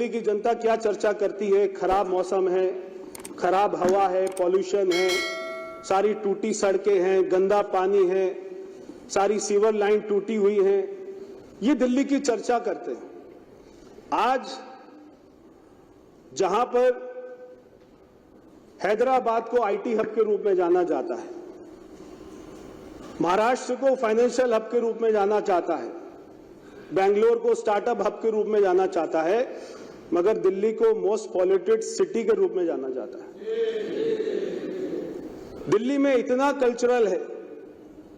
दिल्ली की जनता क्या चर्चा करती है, खराब मौसम है, खराब हवा है, पॉल्यूशन है, सारी टूटी सड़कें हैं, गंदा पानी है, सारी सीवर लाइन टूटी हुई है, ये दिल्ली की चर्चा करते हैं। आज जहां पर हैदराबाद को आईटी हब के रूप में जाना जाता है, महाराष्ट्र को फाइनेंशियल हब के रूप में जाना चाहता है, बेंगलोर को स्टार्टअप हब के रूप में जाना चाहता है, मगर दिल्ली को मोस्ट पॉल्यूटेड सिटी के रूप में जाना जाता है। दिल्ली में इतना कल्चरल है,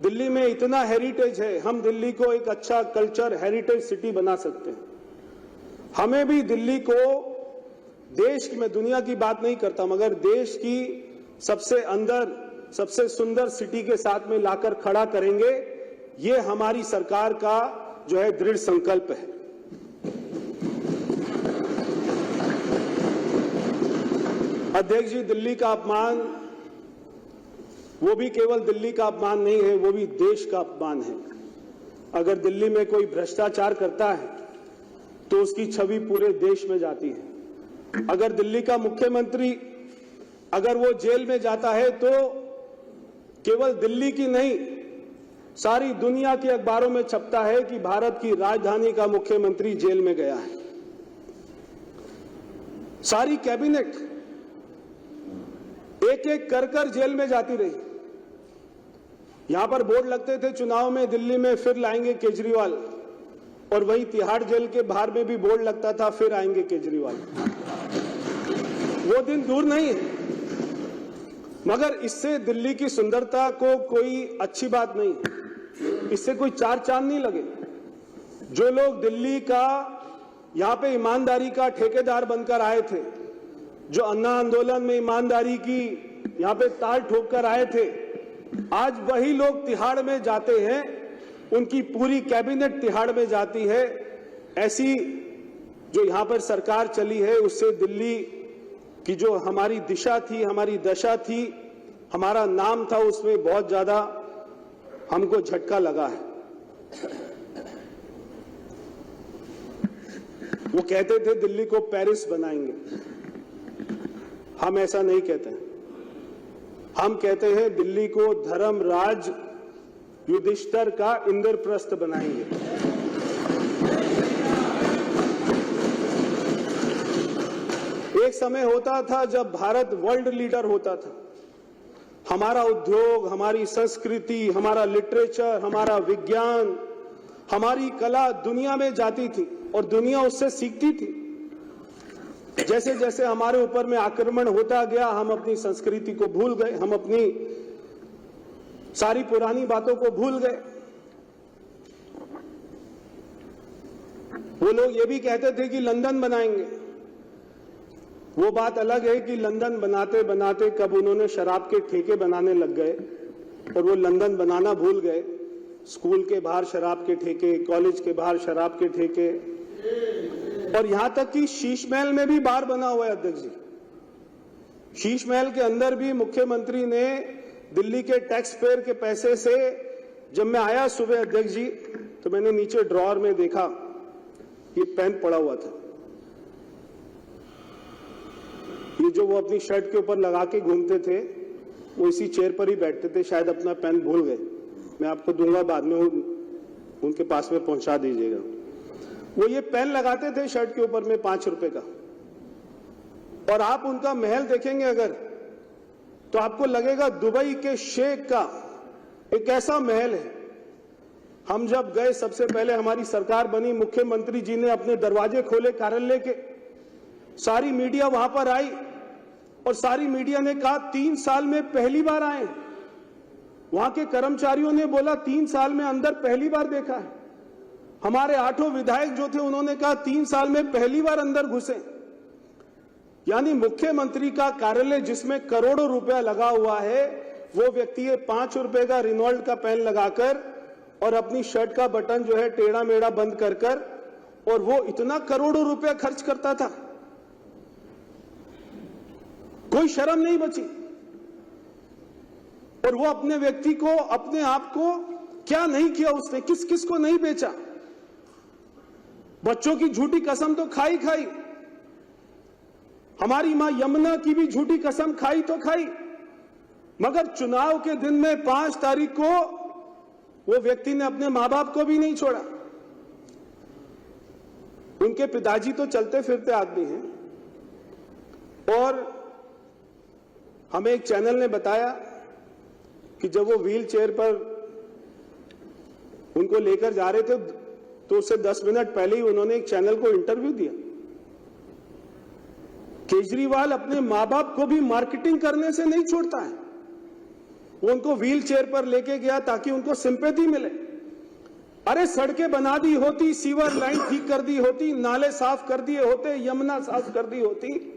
दिल्ली में इतना हेरिटेज है, हम दिल्ली को एक अच्छा कल्चर हेरिटेज सिटी बना सकते हैं। हमें भी दिल्ली को देश की, मैं दुनिया की बात नहीं करता, मगर देश की सबसे अंदर सबसे सुंदर सिटी के साथ में लाकर खड़ा करेंगे। ये हमारी सरकार का जो है दृढ़ संकल्प है। अध्यक्ष जी, दिल्ली का अपमान वो भी केवल दिल्ली का अपमान नहीं है, वो भी देश का अपमान है। अगर दिल्ली में कोई भ्रष्टाचार करता है तो उसकी छवि पूरे देश में जाती है। अगर दिल्ली का मुख्यमंत्री अगर वो जेल में जाता है तो केवल दिल्ली की नहीं, सारी दुनिया के अखबारों में छपता है कि भारत की राजधानी का मुख्यमंत्री जेल में गया है। सारी कैबिनेट एक एक कर जेल में जाती रही। यहां पर बोर्ड लगते थे चुनाव में, दिल्ली में फिर लाएंगे केजरीवाल, और वही तिहाड़ जेल के बाहर में भी बोर्ड लगता था, फिर आएंगे केजरीवाल। वो दिन दूर नहीं है, मगर इससे दिल्ली की सुंदरता को कोई अच्छी बात नहीं, इससे कोई चार चांद नहीं लगे। जो लोग दिल्ली का यहां पे ईमानदारी का ठेकेदार बनकर आए थे, जो अन्ना आंदोलन में ईमानदारी की यहां पे ताल ठोक कर आए थे, आज वही लोग तिहाड़ में जाते हैं, उनकी पूरी कैबिनेट तिहाड़ में जाती है। ऐसी जो यहां पर सरकार चली है, उससे दिल्ली कि जो हमारी दिशा थी, हमारी दशा थी, हमारा नाम था, उसमें बहुत ज्यादा हमको झटका लगा है। वो कहते थे दिल्ली को पेरिस बनाएंगे, हम ऐसा नहीं कहते हैं। हम कहते हैं दिल्ली को धर्मराज युधिष्ठिर का इंद्रप्रस्थ बनाएंगे। एक समय होता था जब भारत वर्ल्ड लीडर होता था। हमारा उद्योग, हमारी संस्कृति, हमारा लिटरेचर, हमारा विज्ञान, हमारी कला दुनिया में जाती थी और दुनिया उससे सीखती थी। जैसे जैसे हमारे ऊपर में आक्रमण होता गया, हम अपनी संस्कृति को भूल गए, हम अपनी सारी पुरानी बातों को भूल गए। वो लोग ये भी कहते थे कि लंदन बनाएंगे। वो बात अलग है कि लंदन बनाते बनाते कब उन्होंने शराब के ठेके बनाने लग गए और वो लंदन बनाना भूल गए। स्कूल के बाहर शराब के ठेके, कॉलेज के बाहर शराब के ठेके, और यहां तक कि शीश महल में भी बार बना हुआ है। अध्यक्ष जी, शीश महल के अंदर भी मुख्यमंत्री ने दिल्ली के टैक्स पेयर के पैसे से, जब मैं आया सुबह अध्यक्ष जी, तो मैंने नीचे ड्रॉअर में देखा ये पेन पड़ा हुआ था। ये जो वो अपनी शर्ट के ऊपर लगा के घूमते थे, वो इसी चेयर पर ही बैठते थे, शायद अपना पेन भूल गए। मैं आपको दूंगा, बाद में उनके पास में पहुंचा दीजिएगा। वो ये पेन लगाते थे शर्ट के ऊपर में 5 रुपए का, और आप उनका महल देखेंगे अगर, तो आपको लगेगा दुबई के शेख का एक ऐसा महल है। हम जब गए, सबसे पहले हमारी सरकार बनी, मुख्यमंत्री जी ने अपने दरवाजे खोले कार्यालय के, सारी मीडिया वहां पर आई और सारी मीडिया ने कहा 3 साल में पहली बार आए। वहां के कर्मचारियों ने बोला 3 साल में अंदर पहली बार देखा है। हमारे 8 विधायक जो थे उन्होंने कहा 3 साल में पहली बार अंदर घुसे। यानी मुख्यमंत्री का कार्यालय जिसमें करोड़ों रुपया लगा हुआ है, वो व्यक्ति 5 रुपए का रिनॉल्ट का पेन लगाकर और अपनी शर्ट का बटन जो है टेढ़ा मेढ़ा बंद कर, और वो इतना करोड़ों रुपया खर्च करता था, कोई शर्म नहीं बची। और वो अपने व्यक्ति को, अपने आप को क्या नहीं किया उसने, किस किस को नहीं बेचा। बच्चों की झूठी कसम तो खाई, हमारी मां यमुना की भी झूठी कसम खाई तो खाई, मगर चुनाव के दिन में 5 तारीख को वो व्यक्ति ने अपने मां बाप को भी नहीं छोड़ा। उनके पिताजी तो चलते फिरते आदमी हैं और हमें एक चैनल ने बताया कि जब वो व्हील चेयर पर उनको लेकर जा रहे थे तो उससे 10 मिनट पहले ही उन्होंने एक चैनल को इंटरव्यू दिया। केजरीवाल अपने मां बाप को भी मार्केटिंग करने से नहीं छोड़ता है। वो उनको व्हील चेयर पर लेके गया ताकि उनको सिंपैथी मिले। अरे सड़कें बना दी होती, सीवर लाइन ठीक कर दी होती, नाले साफ कर दिए होते, यमुना साफ कर दी होती,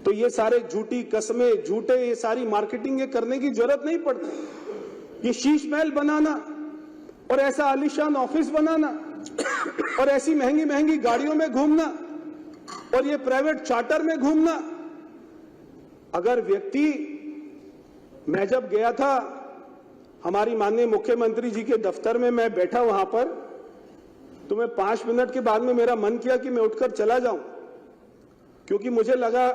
तो ये सारे झूठी कस्में, झूठे ये सारी मार्केटिंग करने की जरूरत नहीं पड़ती। ये शीश महल बनाना और ऐसा आलीशान ऑफिस बनाना और ऐसी महंगी महंगी गाड़ियों में घूमना और ये प्राइवेट चार्टर में घूमना। अगर व्यक्ति, मैं जब गया था हमारी माननीय मुख्यमंत्री जी के दफ्तर में, मैं बैठा वहां पर, तो मैं 5 मिनट के बाद में मेरा मन किया कि मैं उठकर चला जाऊं, क्योंकि मुझे लगा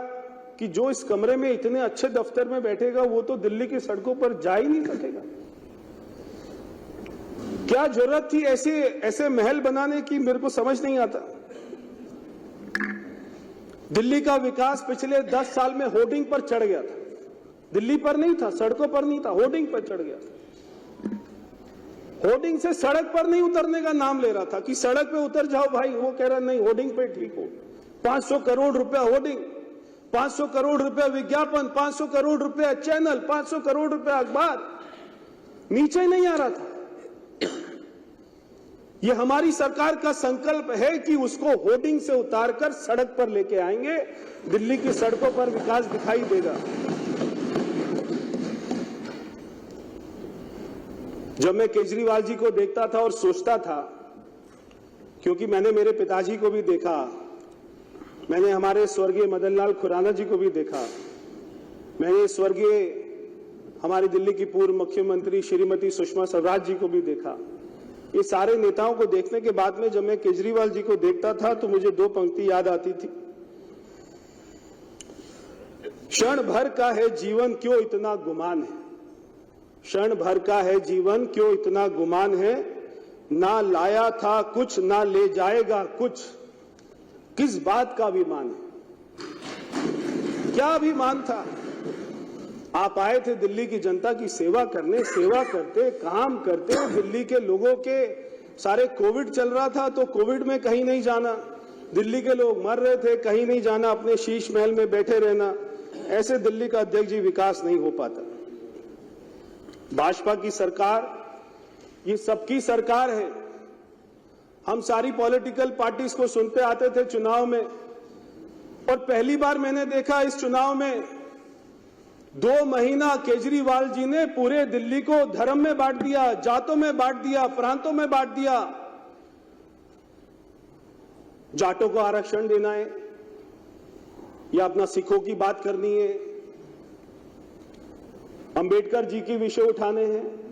कि जो इस कमरे में इतने अच्छे दफ्तर में बैठेगा वो तो दिल्ली की सड़कों पर जा ही नहीं सकेगा। क्या जरूरत थी ऐसे महल बनाने की, मेरे को समझ नहीं आता। दिल्ली का विकास पिछले 10 साल में होर्डिंग पर चढ़ गया था। दिल्ली पर नहीं था, सड़कों पर नहीं था, होर्डिंग पर चढ़ गया था। होर्डिंग से सड़क पर नहीं उतरने का नाम ले रहा था कि सड़क पे उतर जाओ भाई, वो कह रहा नहीं होर्डिंग पे ठीक हो। 500 करोड़ रुपया होर्डिंग, 500 करोड़ रुपया विज्ञापन, 500 करोड़ रुपया चैनल, 500 करोड़ रुपया अखबार, नीचे नहीं आ रहा था। ये हमारी सरकार का संकल्प है कि उसको होर्डिंग से उतारकर सड़क पर लेके आएंगे। दिल्ली की सड़कों पर विकास दिखाई देगा। जब मैं केजरीवाल जी को देखता था और सोचता था, क्योंकि मैंने मेरे पिताजी को भी देखा, मैंने हमारे स्वर्गीय मदन लाल खुराना जी को भी देखा, मैंने स्वर्गीय हमारी दिल्ली की पूर्व मुख्यमंत्री श्रीमती सुषमा स्वराज जी को भी देखा। ये सारे नेताओं को देखने के बाद में जब मैं केजरीवाल जी को देखता था तो मुझे 2 पंक्ति याद आती थी। क्षण भर का है जीवन क्यों इतना गुमान है, क्षण भर का है जीवन क्यों इतना गुमान है, ना लाया था कुछ ना ले जाएगा कुछ, किस बात का अभिमान है। क्या अभिमान था? आप आए थे दिल्ली की जनता की सेवा करने, सेवा करते, काम करते। दिल्ली के लोगों के सारे कोविड चल रहा था तो कोविड में कहीं नहीं जाना, दिल्ली के लोग मर रहे थे, कहीं नहीं जाना, अपने शीश महल में बैठे रहना। ऐसे दिल्ली का अध्यक्ष जी विकास नहीं हो पाता। भाजपा की सरकार ये सबकी सरकार है। हम सारी पॉलिटिकल पार्टीज को सुनते आते थे चुनाव में, और पहली बार मैंने देखा इस चुनाव में 2 महीना केजरीवाल जी ने पूरे दिल्ली को धर्म में बांट दिया, जातों में बांट दिया, प्रांतों में बांट दिया। जाटों को आरक्षण देना है या अपना सिखों की बात करनी है, अंबेडकर जी के विषय उठाने हैं।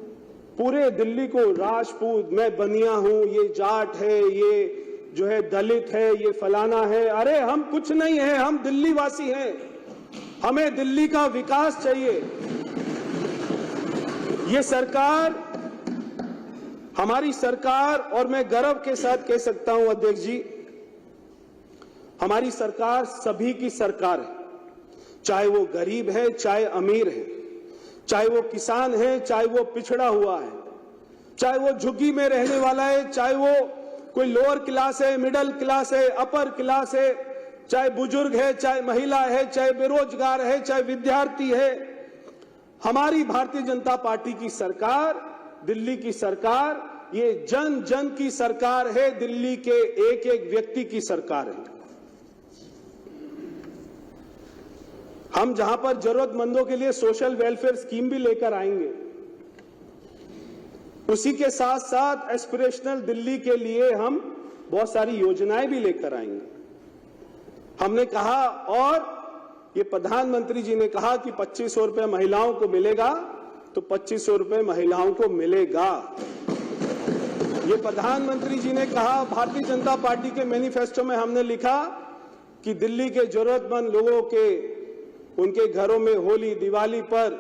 पूरे दिल्ली को राजपूत, मैं बनिया हूं, ये जाट है, ये जो है दलित है, ये फलाना है। अरे हम कुछ नहीं है, हम दिल्ली वासी हैं, हमें दिल्ली का विकास चाहिए। ये सरकार, हमारी सरकार, और मैं गर्व के साथ कह सकता हूं अध्यक्ष जी, हमारी सरकार सभी की सरकार है। चाहे वो गरीब है, चाहे अमीर है, चाहे वो किसान है, चाहे वो पिछड़ा हुआ है, चाहे वो झुग्गी में रहने वाला है, चाहे वो कोई लोअर क्लास है, मिडिल क्लास है, अपर क्लास है, चाहे बुजुर्ग है, चाहे महिला है, चाहे बेरोजगार है, चाहे विद्यार्थी है। हमारी भारतीय जनता पार्टी की सरकार, दिल्ली की सरकार, ये जन जन की सरकार है, दिल्ली के एक एक व्यक्ति की सरकार है। हम जहां पर जरूरतमंदों के लिए सोशल वेलफेयर स्कीम भी लेकर आएंगे, उसी के साथ साथ एस्पिरेशनल दिल्ली के लिए हम बहुत सारी योजनाएं भी लेकर आएंगे। हमने कहा, और ये प्रधानमंत्री जी ने कहा कि 2500 रुपए महिलाओं को मिलेगा, तो 2500 रुपए महिलाओं को मिलेगा। ये प्रधानमंत्री जी ने कहा। भारतीय जनता पार्टी के मैनिफेस्टो में हमने लिखा कि दिल्ली के जरूरतमंद लोगों के उनके घरों में होली दिवाली पर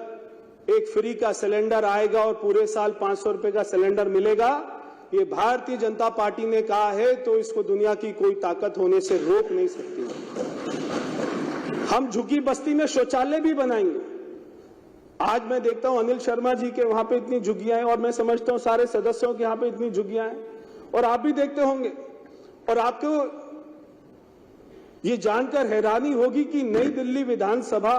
एक फ्री का सिलेंडर आएगा और पूरे साल 500 रुपए का सिलेंडर मिलेगा, ये भारतीय जनता पार्टी ने कहा है तो इसको दुनिया की कोई ताकत होने से रोक नहीं सकती। हम झुग्गी बस्ती में शौचालय भी बनाएंगे। आज मैं देखता हूं अनिल शर्मा जी के वहां पे इतनी झुग्गियां हैं और मैं समझता हूं सारे सदस्यों के यहां पे इतनी झुग्गियां हैं और आप भी देखते होंगे और आपको ये जानकर हैरानी होगी कि नई दिल्ली विधानसभा,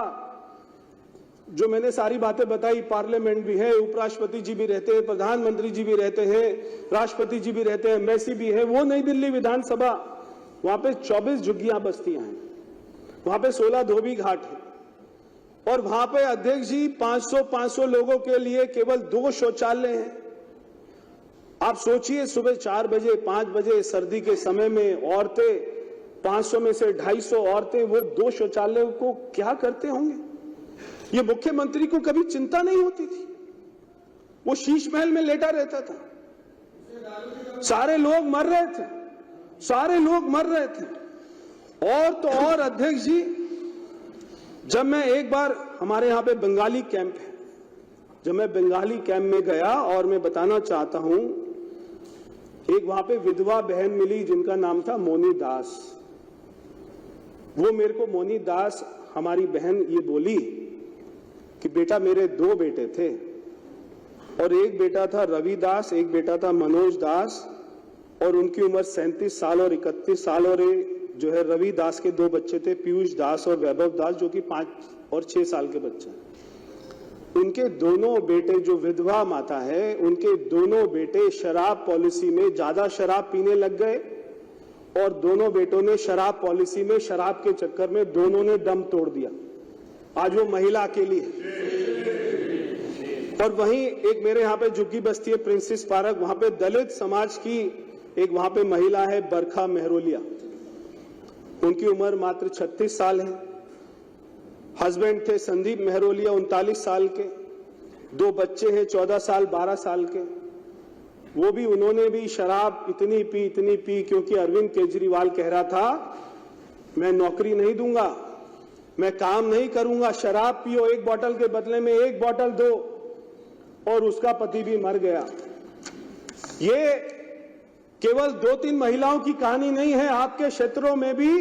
जो मैंने सारी बातें बताई, पार्लियामेंट भी है, उपराष्ट्रपति जी भी रहते हैं, प्रधानमंत्री जी भी रहते हैं, राष्ट्रपति जी भी रहते हैं, एम्बेसी भी है, वो नई दिल्ली विधानसभा, वहां पे 24 झुग्गियां बस्तियां हैं, वहां पे 16 धोबी घाट है और वहां पे अध्यक्ष जी 500 लोगों के लिए केवल 2 शौचालय हैं। आप सोचिए सुबह 4 बजे 5 बजे सर्दी के समय में औरतें 500 में से 250 औरतें वो 2 शौचालयों को क्या करते होंगे? ये मुख्यमंत्री को कभी चिंता नहीं होती थी, वो शीश महल में लेटा रहता था। सारे लोग मर रहे थे, सारे लोग मर रहे थे। और तो और अध्यक्ष जी, जब मैं एक बार, हमारे यहां पे बंगाली कैंप है, जब मैं बंगाली कैंप में गया और मैं बताना चाहता हूं, एक वहां पे विधवा बहन मिली जिनका नाम था मोनी दास। वो मेरे को मोनी दास, हमारी बहन, ये बोली कि बेटा मेरे 2 बेटे थे और एक बेटा था रवि दास, एक बेटा था मनोज दास और उनकी उम्र 37 साल और 31 साल और जो है रवि दास के 2 बच्चे थे, पीयूष दास और वैभव दास, जो कि 5 और 6 साल के बच्चे। उनके दोनों बेटे, जो विधवा माता है, उनके दोनों बेटे शराब पॉलिसी में ज्यादा शराब पीने लग गए और दोनों बेटों ने शराब पॉलिसी में, शराब के चक्कर में दोनों ने दम तोड़ दिया। आज वो महिला अकेली है। और वहीं एक मेरे यहाँ पे झुग्गी बस्ती है प्रिंसेस पार्क, वहां पे दलित समाज की एक वहां पे महिला है बरखा मेहरोलिया, उनकी उम्र मात्र 36 साल है। हस्बैंड थे संदीप मेहरोलिया 39 साल के, 2 बच्चे हैं 14 साल 12 साल के। वो भी, उन्होंने भी शराब इतनी पी क्योंकि अरविंद केजरीवाल कह रहा था मैं नौकरी नहीं दूंगा, मैं काम नहीं करूंगा, शराब पियो, 1 बोतल के बदले में 1 बोतल दो, और उसका पति भी मर गया। ये केवल 2-3 महिलाओं की कहानी नहीं है, आपके क्षेत्रों में भी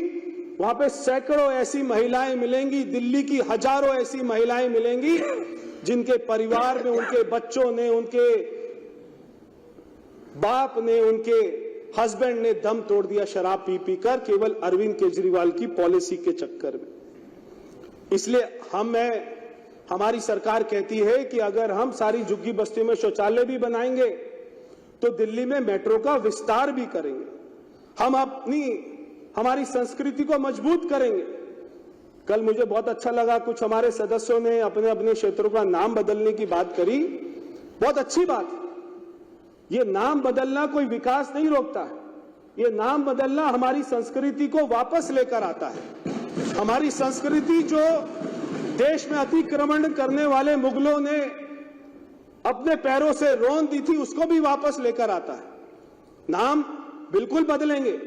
वहां पे सैकड़ों ऐसी महिलाएं मिलेंगी, दिल्ली की हजारों ऐसी महिलाएं मिलेंगी जिनके परिवार में उनके बच्चों ने, उनके बाप ने, उनके हस्बैंड ने दम तोड़ दिया शराब पी कर, केवल अरविंद केजरीवाल की पॉलिसी के चक्कर में। इसलिए हमारी सरकार कहती है कि अगर हम सारी झुग्गी बस्तियों में शौचालय भी बनाएंगे तो दिल्ली में मेट्रो का विस्तार भी करेंगे, हम हमारी संस्कृति को मजबूत करेंगे। कल मुझे बहुत अच्छा लगा, कुछ हमारे सदस्यों ने अपने अपने क्षेत्रों का नाम बदलने की बात करी, बहुत अच्छी बात है। ये नाम बदलना कोई विकास नहीं रोकता है, ये नाम बदलना हमारी संस्कृति को वापस लेकर आता है। हमारी संस्कृति जो देश में अतिक्रमण करने वाले मुगलों ने अपने पैरों से रौंद दी थी, उसको भी वापस लेकर आता है। नाम बिल्कुल बदलेंगे,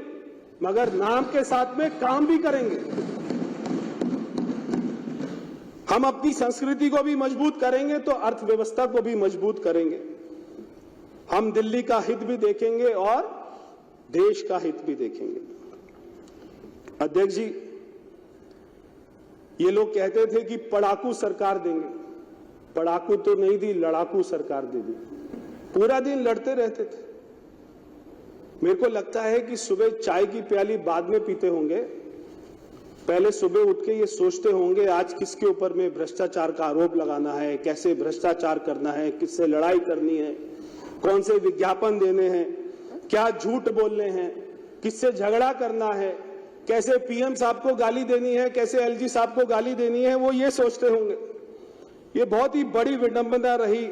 मगर नाम के साथ में काम भी करेंगे। हम अपनी संस्कृति को भी मजबूत करेंगे तो अर्थव्यवस्था को भी मजबूत करेंगे। हम दिल्ली का हित भी देखेंगे और देश का हित भी देखेंगे। अध्यक्ष जी, ये लोग कहते थे कि पढ़ाकू सरकार देंगे, पढ़ाकू तो नहीं दी, लड़ाकू सरकार दे दी। पूरा दिन लड़ते रहते थे। मेरे को लगता है कि सुबह चाय की प्याली बाद में पीते होंगे, पहले सुबह उठ के ये सोचते होंगे आज किसके ऊपर में भ्रष्टाचार का आरोप लगाना है, कैसे भ्रष्टाचार करना है, किससे लड़ाई करनी है, कौन से विज्ञापन देने हैं, क्या झूठ बोलने हैं, किससे झगड़ा करना है, कैसे पीएम साहब को गाली देनी है, कैसे एलजी साहब को गाली देनी है, वो ये सोचते होंगे। ये बहुत ही बड़ी विडंबना रही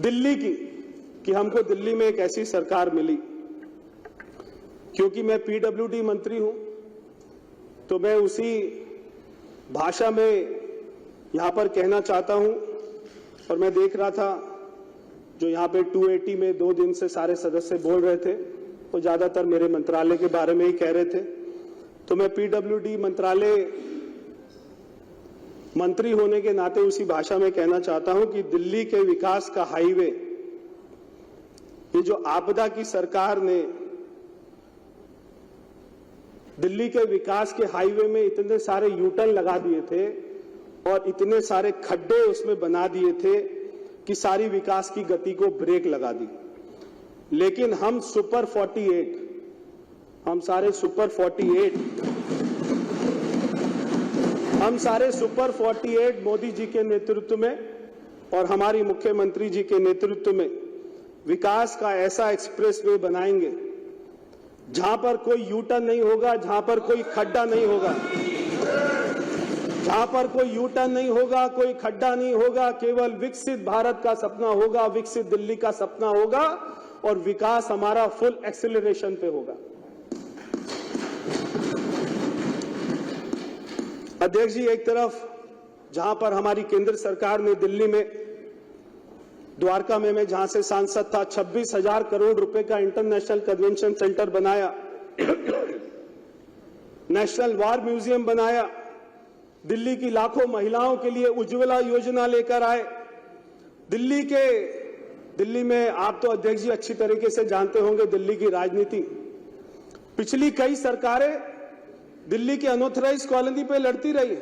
दिल्ली की कि हमको दिल्ली में एक ऐसी सरकार मिली। क्योंकि मैं पीडब्ल्यूडी मंत्री हूं तो मैं उसी भाषा में यहां पर कहना चाहता हूं। और मैं देख रहा था जो यहां पे 280 में 2 दिन से सारे सदस्य बोल रहे थे, वो ज्यादातर मेरे मंत्रालय के बारे में ही कह रहे थे। तो मैं पीडब्ल्यूडी मंत्रालय मंत्री होने के नाते उसी भाषा में कहना चाहता हूं कि दिल्ली के विकास का हाईवे, ये जो आपदा की सरकार ने दिल्ली के विकास के हाईवे में इतने सारे यूटर्न लगा दिए थे और इतने सारे खड्डे उसमें बना दिए थे कि सारी विकास की गति को ब्रेक लगा दी। लेकिन हम सुपर 48, हम सारे सुपर 48 मोदी जी के नेतृत्व में और हमारी मुख्यमंत्री जी के नेतृत्व में विकास का ऐसा एक्सप्रेसवे बनाएंगे जहां पर कोई यूटर्न नहीं होगा, जहां पर कोई खड्डा नहीं होगा, जहां पर कोई यूटर्न नहीं होगा, कोई खड्डा नहीं होगा, केवल विकसित भारत का सपना होगा, विकसित दिल्ली का सपना होगा और विकास हमारा फुल एक्सेलरेशन पे होगा। अध्यक्ष जी, एक तरफ जहां पर हमारी केंद्र सरकार ने दिल्ली में द्वारका में मैं जहां से सांसद था 26,000 करोड़ रुपए का इंटरनेशनल कन्वेंशन सेंटर बनाया, नेशनल वार म्यूजियम बनाया, दिल्ली की लाखों महिलाओं के लिए उज्ज्वला योजना लेकर आए। दिल्ली में आप तो अध्यक्ष जी अच्छी तरीके से जानते होंगे दिल्ली की राजनीति। पिछली कई सरकारें दिल्ली के अनऑथराइज कॉलोनी पे लड़ती रही।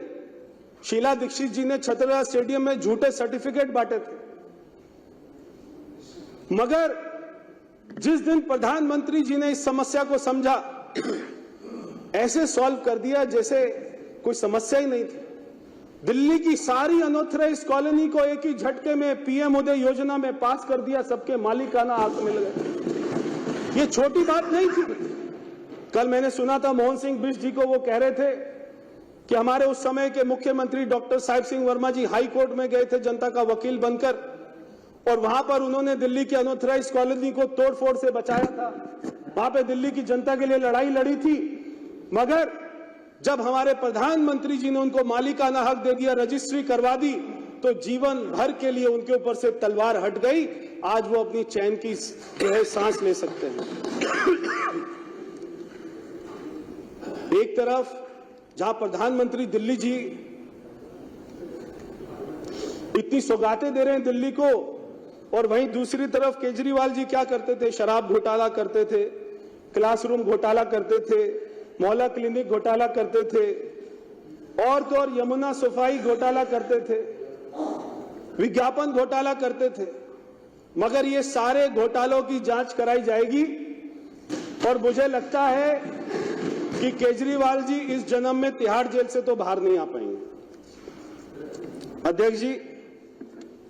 शीला दीक्षित जी ने छतरपुर स्टेडियम में झूठे सर्टिफिकेट बांटे थे, मगर जिस दिन प्रधानमंत्री जी ने इस समस्या को समझा, ऐसे सॉल्व कर दिया जैसे कोई समस्या ही नहीं थी। दिल्ली की सारी अनऑथराइज कॉलोनी को एक ही झटके में पीएम उदय योजना में पास कर दिया, सबके मालिकाना हक मिल गए। ये छोटी बात नहीं थी। कल मैंने सुना था मोहन सिंह बिष्ट जी को, वो कह रहे थे कि हमारे उस समय के मुख्यमंत्री डॉक्टर साहिब सिंह वर्मा जी हाई कोर्ट में गए थे जनता का वकील बनकर, और वहां पर उन्होंने दिल्ली की अनऑथराइज कॉलोनी को तोड़फोड़ से बचाया था। वहां पे दिल्ली की जनता के लिए लड़ाई लड़ी थी, मगर जब हमारे प्रधानमंत्री जी ने उनको मालिकाना हक दे दिया, रजिस्ट्री करवा दी, तो जीवन भर के लिए उनके ऊपर से तलवार हट गई। आज वो अपनी चैन की जो है सांस ले सकते हैं। एक तरफ जहां प्रधानमंत्री दिल्ली जी इतनी सौगातें दे रहे हैं दिल्ली को, और वहीं दूसरी तरफ केजरीवाल जी क्या करते थे? शराब घोटाला करते थे, क्लासरूम घोटाला करते थे, मोहल्ला क्लिनिक घोटाला करते थे, और तो और यमुना सफाई घोटाला करते थे, विज्ञापन घोटाला करते थे। मगर ये सारे घोटालों की जांच कराई जाएगी और मुझे लगता है कि केजरीवाल जी इस जन्म में तिहाड़ जेल से तो बाहर नहीं आ पाएंगे। अध्यक्ष जी,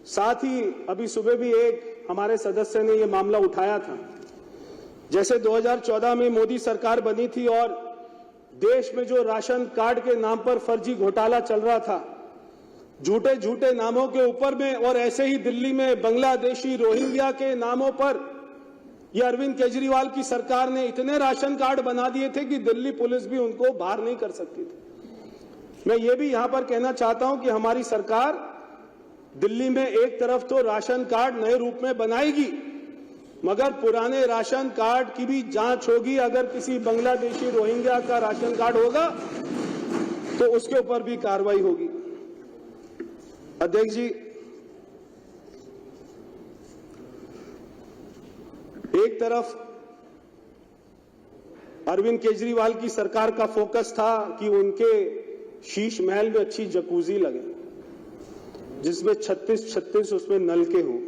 साथ ही अभी सुबह भी एक हमारे सदस्य ने यह मामला उठाया था, जैसे 2014 में मोदी सरकार बनी थी और देश में जो राशन कार्ड के नाम पर फर्जी घोटाला चल रहा था, झूठे नामों के ऊपर में, और ऐसे ही दिल्ली में बांग्लादेशी रोहिंग्या के नामों पर ये अरविंद केजरीवाल की सरकार ने इतने राशन कार्ड बना दिए थे कि दिल्ली पुलिस भी उनको बाहर नहीं कर सकती थी। मैं ये भी यहां पर कहना चाहता हूं कि हमारी सरकार दिल्ली में एक तरफ तो राशन कार्ड नए रूप में बनाएगी, मगर पुराने राशन कार्ड की भी जांच होगी। अगर किसी बांग्लादेशी रोहिंग्या का राशन कार्ड होगा तो उसके ऊपर भी कार्रवाई होगी। अध्यक्ष जी, एक तरफ अरविंद केजरीवाल की सरकार का फोकस था कि उनके शीश महल में अच्छी जकूजी लगे, जिसमें 36 उसमें नलके हों।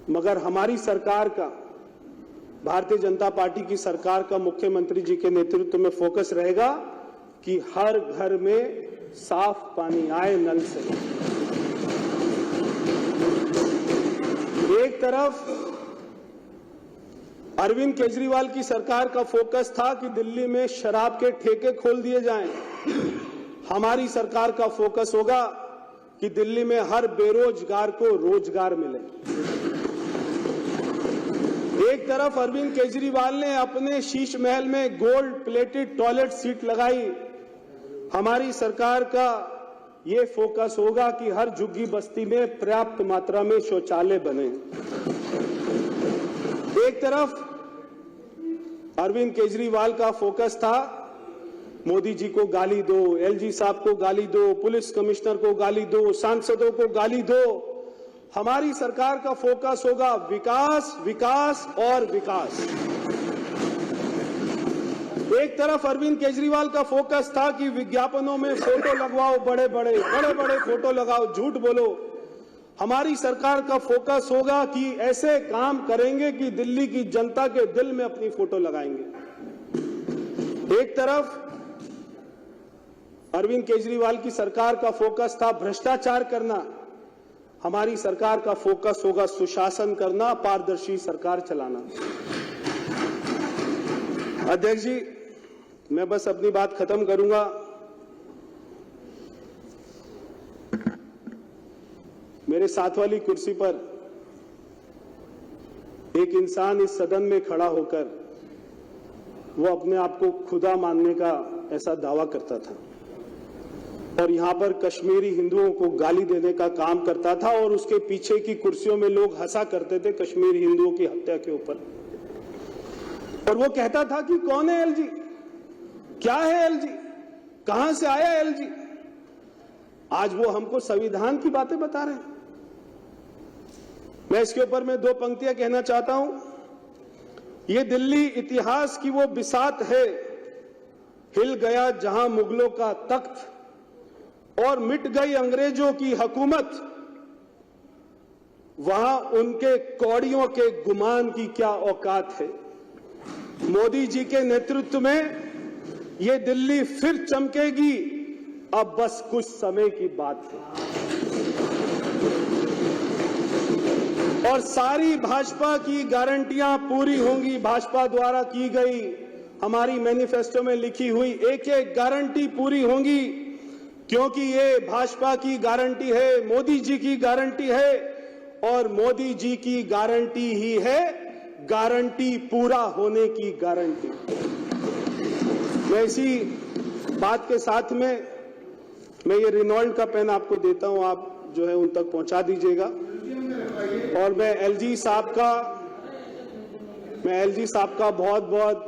मगर हमारी सरकार का, भारतीय जनता पार्टी की सरकार का मुख्यमंत्री जी के नेतृत्व में फोकस रहेगा कि हर घर में साफ पानी आए नल से। एक तरफ अरविंद केजरीवाल की सरकार का फोकस था कि दिल्ली में शराब के ठेके खोल दिए जाएं। हमारी सरकार का फोकस होगा कि दिल्ली में हर बेरोजगार को रोजगार मिले। एक तरफ अरविंद केजरीवाल ने अपने शीश महल में गोल्ड प्लेटेड टॉयलेट सीट लगाई। हमारी सरकार का ये फोकस होगा कि हर झुग्गी बस्ती में पर्याप्त मात्रा में शौचालय बने। एक तरफ अरविंद केजरीवाल का फोकस था मोदी जी को गाली दो, एलजी साहब को गाली दो, पुलिस कमिश्नर को गाली दो, सांसदों को गाली दो। हमारी सरकार का फोकस होगा विकास, विकास और विकास। एक तरफ अरविंद केजरीवाल का फोकस था कि विज्ञापनों में फोटो लगवाओ, बड़े बड़े फोटो लगाओ, झूठ बोलो। हमारी सरकार का फोकस होगा कि ऐसे काम करेंगे कि दिल्ली की जनता के दिल में अपनी फोटो लगाएंगे। एक तरफ अरविंद केजरीवाल की सरकार का फोकस था भ्रष्टाचार करना, हमारी सरकार का फोकस होगा सुशासन करना, पारदर्शी सरकार चलाना। अध्यक्ष जी, मैं बस अपनी बात खत्म करूंगा। मेरे साथ वाली कुर्सी पर एक इंसान इस सदन में खड़ा होकर वो अपने आप को खुदा मानने का ऐसा दावा करता था और यहां पर कश्मीरी हिंदुओं को गाली देने का काम करता था और उसके पीछे की कुर्सियों में लोग हंसा करते थे कश्मीरी हिंदुओं की हत्या के ऊपर। और वो कहता था कि कौन है एलजी, क्या है एलजी, कहां से आया एलजी। आज वो हमको संविधान की बातें बता रहे हैं। मैं इसके ऊपर में दो पंक्तियां कहना चाहता हूं। ये दिल्ली इतिहास की वो बिसात है, हिल गया जहां मुगलों का तख्त और मिट गई अंग्रेजों की हुकूमत, वहां उनके कौड़ियों के गुमान की क्या औकात है। मोदी जी के नेतृत्व में ये दिल्ली फिर चमकेगी, अब बस कुछ समय की बात है। और सारी भाजपा की गारंटियां पूरी होंगी। भाजपा द्वारा की गई हमारी मैनिफेस्टो में लिखी हुई एक एक गारंटी पूरी होंगी, क्योंकि ये भाजपा की गारंटी है, मोदी जी की गारंटी है और मोदी जी की गारंटी ही है गारंटी पूरा होने की गारंटी। मैं इसी बात के साथ में मैं ये रेनॉल्ड का पेन आपको देता हूं, आप जो है उन तक पहुंचा दीजिएगा। और मैं एलजी साहब का बहुत बहुत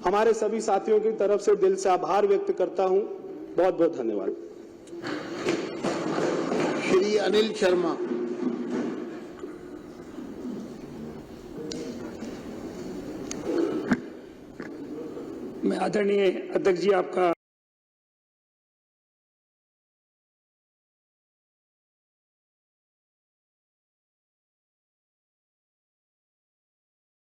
हमारे सभी साथियों की तरफ से दिल से आभार व्यक्त करता हूं। बहुत बहुत धन्यवाद। श्री अनिल शर्मा। मैं आदरणीय अध्यक्ष जी आपका